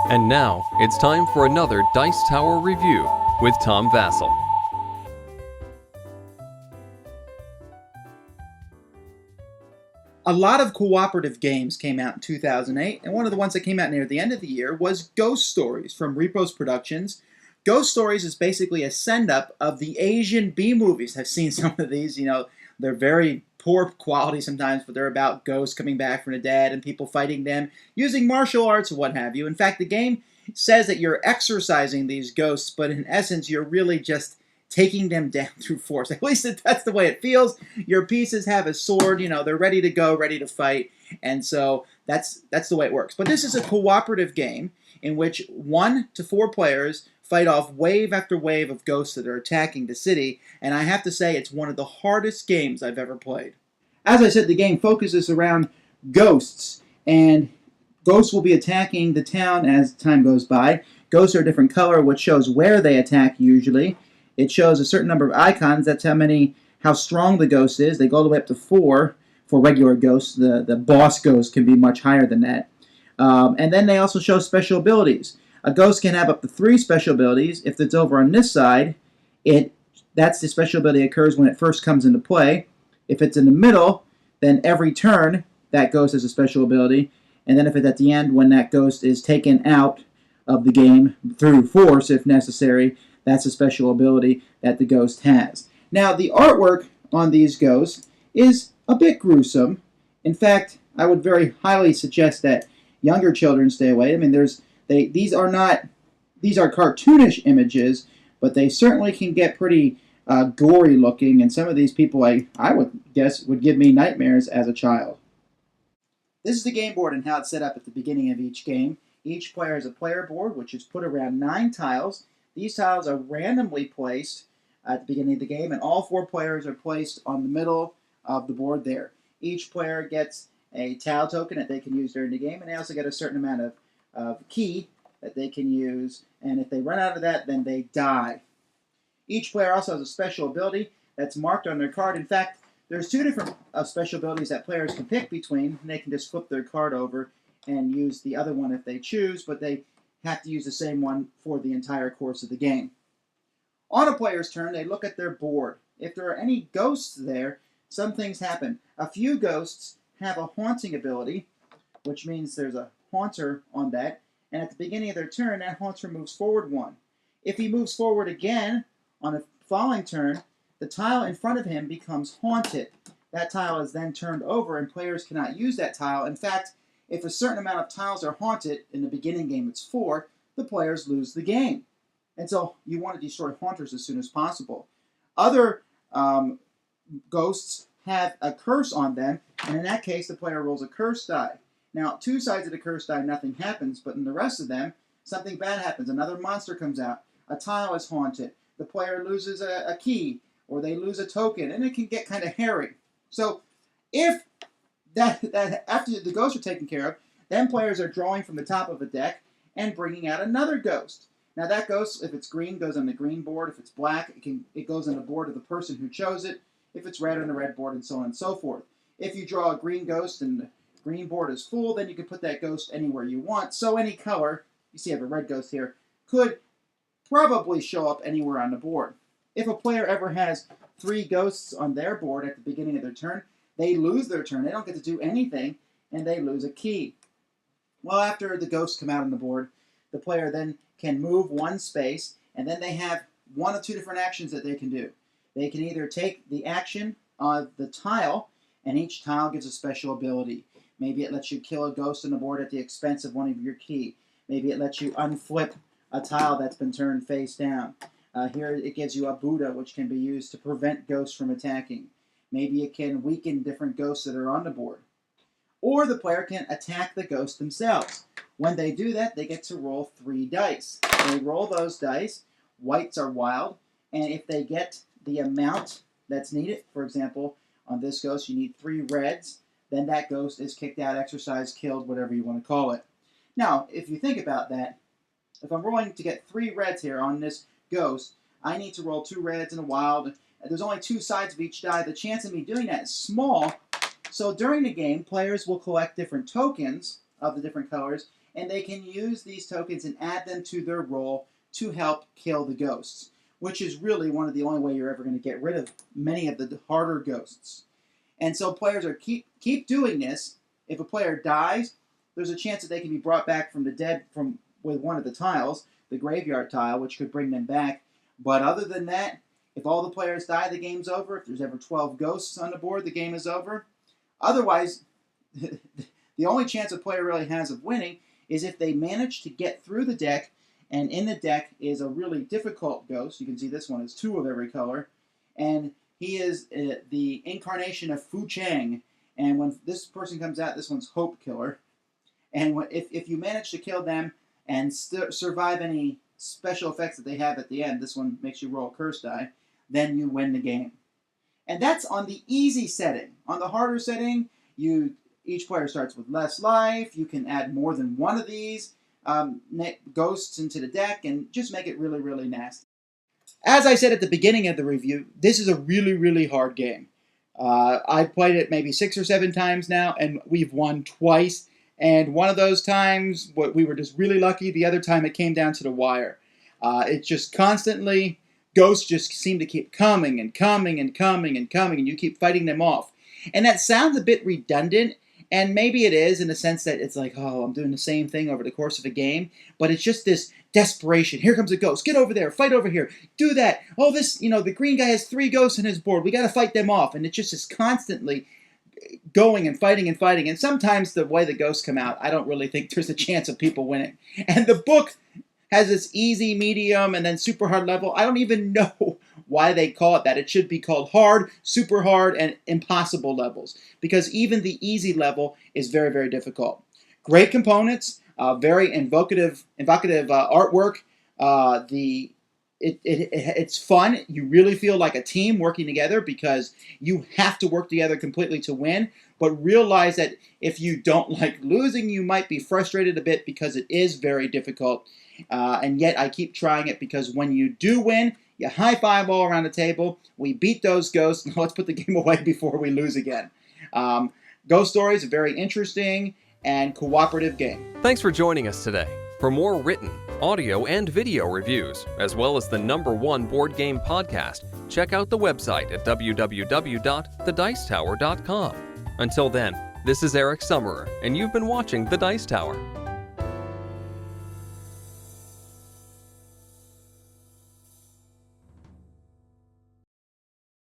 And now, it's time for another Dice Tower review with Tom Vasel. A lot of cooperative games came out in 2008, and one of the ones that came out near the end of the year was Ghost Stories from Repos Productions. Ghost Stories is basically a send-up of the Asian B-movies. I've seen some of these, they're very poor quality sometimes, but they're about ghosts coming back from the dead and people fighting them using martial arts or what have you. In fact, the game says that you're exorcising these ghosts, but in essence, you're really just taking them down through force. At least that's the way it feels. Your pieces have a sword, they're ready to go, ready to fight, and so that's the way it works. But this is a cooperative game in which 1 to 4 players fight off wave after wave of ghosts that are attacking the city, and I have to say it's one of the hardest games I've ever played. As I said, the game focuses around ghosts, and ghosts will be attacking the town as time goes by. Ghosts are a different color, which shows where they attack usually. It shows a certain number of icons. That's how strong the ghost is. They go all the way up to 4 for regular ghosts. The boss ghost can be much higher than that. And then they also show special abilities. A ghost can have up to 3 special abilities. If it's over on this side, that's the special ability occurs when it first comes into play. If it's in the middle, then every turn that ghost has a special ability. And then if it's at the end, when that ghost is taken out of the game through force, if necessary, that's a special ability that the ghost has. Now, the artwork on these ghosts is a bit gruesome. In fact, I would very highly suggest that younger children stay away. I mean, these are cartoonish images, but they certainly can get pretty gory looking, and some of these people I would guess would give me nightmares as a child. This is the game board and how it's set up at the beginning of each game. Each player has a player board, which is put around 9 tiles. These tiles are randomly placed at the beginning of the game, and all 4 players are placed on the middle of the board there. Each player gets a tile token that they can use during the game, and they also get a certain amount of key that they can use, and if they run out of that, then they die. Each player also has a special ability that's marked on their card. In fact, there's 2 different special abilities that players can pick between, and they can just flip their card over and use the other one if they choose, but they have to use the same one for the entire course of the game. On a player's turn, they look at their board. If there are any ghosts there, some things happen. A few ghosts have a haunting ability, which means there's a haunter on that, and at the beginning of their turn, that haunter moves forward 1. If he moves forward again on a following turn, the tile in front of him becomes haunted. That tile is then turned over, and players cannot use that tile. In fact, if a certain amount of tiles are haunted, in the beginning game it's 4, the players lose the game. And so you want to destroy haunters as soon as possible. Other ghosts have a curse on them, and in that case the player rolls a curse die. Now, 2 sides of the curse die, nothing happens, but in the rest of them, something bad happens. Another monster comes out. A tile is haunted. The player loses a key, or they lose a token, and it can get kind of hairy. So if that after the ghosts are taken care of, then players are drawing from the top of a deck and bringing out another ghost. Now that ghost, if it's green, goes on the green board. If it's black, it goes on the board of the person who chose it. If it's red, on the red board, and so on and so forth. If you draw a green ghost and the green board is full, then you can put that ghost anywhere you want. So any color, you see I have a red ghost here, could probably show up anywhere on the board. If a player ever has 3 ghosts on their board at the beginning of their turn, they lose their turn. They don't get to do anything, and they lose a key. Well, after the ghosts come out on the board, the player then can move 1 space, and then they have 1 of 2 different actions that they can do. They can either take the action of the tile, and each tile gives a special ability. Maybe it lets you kill a ghost on the board at the expense of 1 of your key. Maybe it lets you unflip a tile that's been turned face down. Here it gives you a Buddha, which can be used to prevent ghosts from attacking. Maybe it can weaken different ghosts that are on the board. Or the player can attack the ghosts themselves. When they do that, they get to roll 3 dice. They roll those dice. Whites are wild. And if they get the amount that's needed, for example, on this ghost you need 3 reds, then that ghost is kicked out, exorcised, killed, whatever you want to call it. Now, if you think about that, if I'm rolling to get 3 reds here on this ghost, I need to roll 2 reds and a wild. There's only 2 sides of each die. The chance of me doing that is small. So during the game, players will collect different tokens of the different colors, and they can use these tokens and add them to their roll to help kill the ghosts, which is really one of the only way you're ever going to get rid of many of the harder ghosts. And so players are keep doing this. If a player dies, there's a chance that they can be brought back from the dead with one of the tiles, the graveyard tile, which could bring them back. But other than that, if all the players die, the game's over. If there's ever 12 ghosts on the board, the game is over. Otherwise, the only chance a player really has of winning is if they manage to get through the deck, and in the deck is a really difficult ghost. You can see this one is 2 of every color, and he is the incarnation of Fu Chang. And when this person comes out, this one's Hope Killer. And if you manage to kill them and survive any special effects that they have at the end, this one makes you roll a curse die, then you win the game. And that's on the easy setting. On the harder setting, each player starts with less life. You can add more than one of these ghosts into the deck and just make it really, really nasty. As I said at the beginning of the review, this is a really, really hard game. I've played it maybe 6 or 7 times now, and we've won twice. And one of those times, we were just really lucky. The other time, it came down to the wire. It's just constantly, ghosts just seem to keep coming and coming and coming and coming, and you keep fighting them off. And that sounds a bit redundant, and maybe it is in the sense that it's like, oh, I'm doing the same thing over the course of a game. But it's just this desperation. Here comes a ghost. Get over there. Fight over here. Do that. Oh, the green guy has 3 ghosts on his board. We got to fight them off. And it's just this constantly going and fighting and fighting. And sometimes the way the ghosts come out, I don't really think there's a chance of people winning. And the book has this easy, medium, and then super hard level. I don't even know why they call it that. It should be called hard, super hard, and impossible levels, because even the easy level is very, very difficult. Great components, very evocative artwork. It's fun. You really feel like a team working together because you have to work together completely to win. But realize that if you don't like losing, you might be frustrated a bit because it is very difficult. And yet I keep trying it because when you do win, you high-five all around the table. We beat those ghosts. Now let's put the game away before we lose again. Ghost Stories, a very interesting and cooperative game. Thanks for joining us today. For more written, audio, and video reviews, as well as the #1 board game podcast, check out the website at www.thedicetower.com. Until then, this is Eric Summerer, and you've been watching The Dice Tower.